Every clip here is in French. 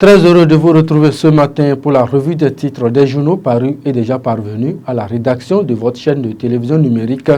Très heureux de vous retrouver ce matin pour la revue des titres des journaux parus et déjà parvenus à la rédaction de votre chaîne de télévision numérique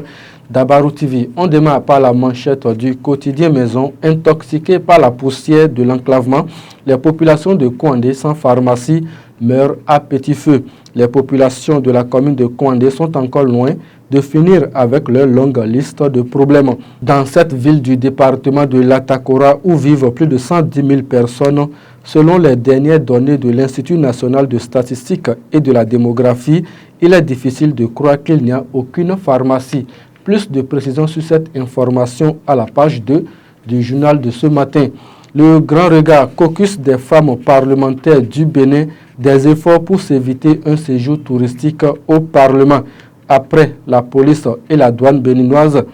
Dabarou TV. On démarre par la manchette du quotidien Maison. Intoxiquées par la poussière de l'enclavement, les populations de Kouandé sans pharmacie meurent à petit feu. Les populations de la commune de Kouandé sont encore loin de finir avec leur longue liste de problèmes. Dans cette ville du département de l'Atakora où vivent plus de 110 000 personnes, selon les dernières données de l'Institut national de statistique et de la démographie, il est difficile de croire qu'il n'y a aucune pharmacie. Plus de précisions sur cette information à la page 2 du journal de ce matin. Le grand regard caucus des femmes parlementaires du Bénin, des efforts pour s'éviter un séjour touristique au Parlement. Après la police et la douane béninoise,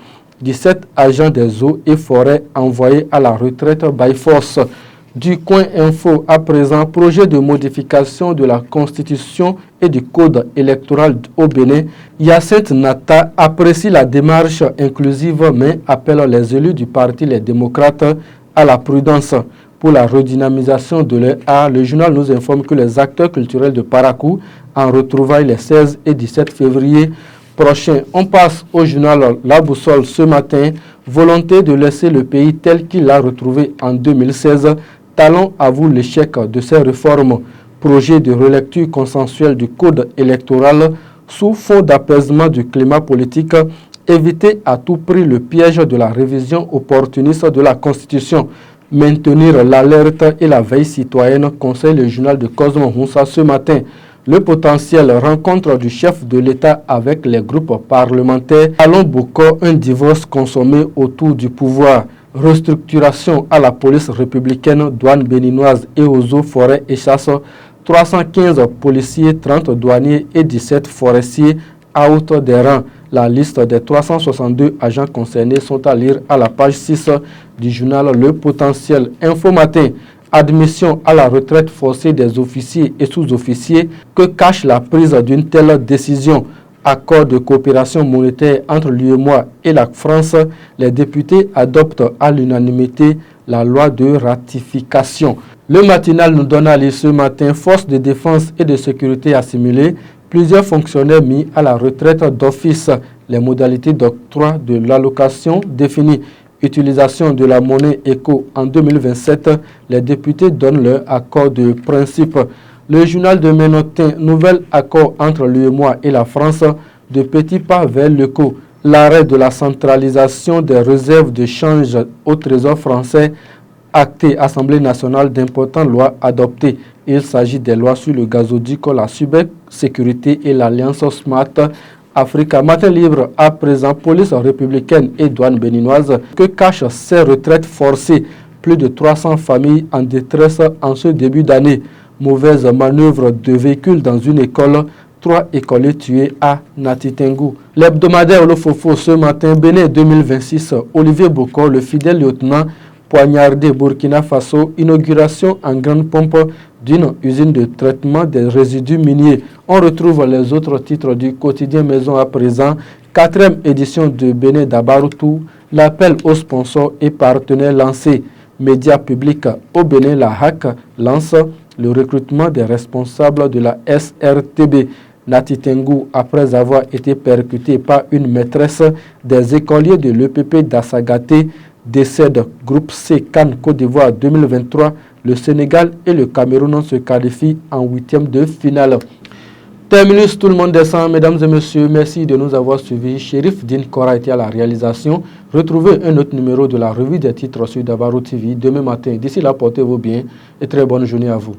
17 agents des eaux et forêts envoyés à la retraite by force. Du coin info à présent, projet de modification de la Constitution et du Code électoral au Bénin. Hyacinthe Nata apprécie la démarche inclusive mais appelle les élus du parti Les Démocrates à la prudence. Pour la redynamisation de leur art, le journal nous informe que les acteurs culturels de Parakou en retrouvailles les 16 et 17 février prochains. On passe au journal La Boussole ce matin. Volonté de laisser le pays tel qu'il l'a retrouvé en 2016. Talon avoue l'échec de ces réformes. Projet de relecture consensuelle du code électoral sous fond d'apaisement du climat politique. Éviter à tout prix le piège de la révision opportuniste de la Constitution. Maintenir l'alerte et la veille citoyenne, conseille le journal de Cosmo Moussa ce matin. Le potentiel rencontre du chef de l'État avec les groupes parlementaires. Allons Boko, un divorce consommé autour du pouvoir. Restructuration à la police républicaine, douane béninoise et aux eaux, forêts et chasse. 315 policiers, 30 douaniers et 17 forestiers out des rangs. La liste des 362 agents concernés sont à lire à la page 6 du journal Le Potentiel. Info Matin. Admission à la retraite forcée des officiers et sous-officiers. Que cache la prise d'une telle décision? Accord de coopération monétaire entre l'UEMOA et la France. Les députés adoptent à l'unanimité la loi de ratification. Le matinal nous donne à lire ce matin. Forces de défense et de sécurité assimilées. Plusieurs fonctionnaires mis à la retraite d'office. Les modalités d'octroi de l'allocation définies. Utilisation de la monnaie éco en 2027. Les députés donnent leur accord de principe. Le journal de Ménotin, nouvel accord entre l'UEMOA et la France. De petits pas vers l'éco. L'arrêt de la centralisation des réserves de change au Trésor français. Acté, Assemblée nationale, d'importantes lois adoptées. Il s'agit des lois sur le gazoduc, la cybersécurité et l'alliance Smart Africa. Matin libre à présent, police républicaine et douane béninoise. Que cachent ces retraites forcées? Plus de 300 familles en détresse en ce début d'année. Mauvaise manœuvre de véhicules dans une école. 3 écoliers tués à Natitengu. L'hebdomadaire Le Fofo ce matin, Bénin 2026. Olivier Boko, le fidèle lieutenant, poignardé Burkina Faso, inauguration en grande pompe d'une usine de traitement des résidus miniers. On retrouve les autres titres du quotidien Maison à présent. 4e édition de Bénin Dabaroutou. L'appel aux sponsors et partenaires lancé. Médias publics au Bénin, la HAC lance le recrutement des responsables de la SRTB. Natitengu, après avoir été percuté par une maîtresse des écoliers de l'EPP d'Assagaté, décède. Groupe C, Cannes Côte d'Ivoire 2023. Le Sénégal et le Cameroun se qualifient en 8e de finale. Terminus, tout le monde descend. Mesdames et messieurs, merci de nous avoir suivis. Chérif Din Kora était à la réalisation. Retrouvez un autre numéro de la revue des titres sur Dabarou TV demain matin. D'ici là, portez-vous bien et très bonne journée à vous.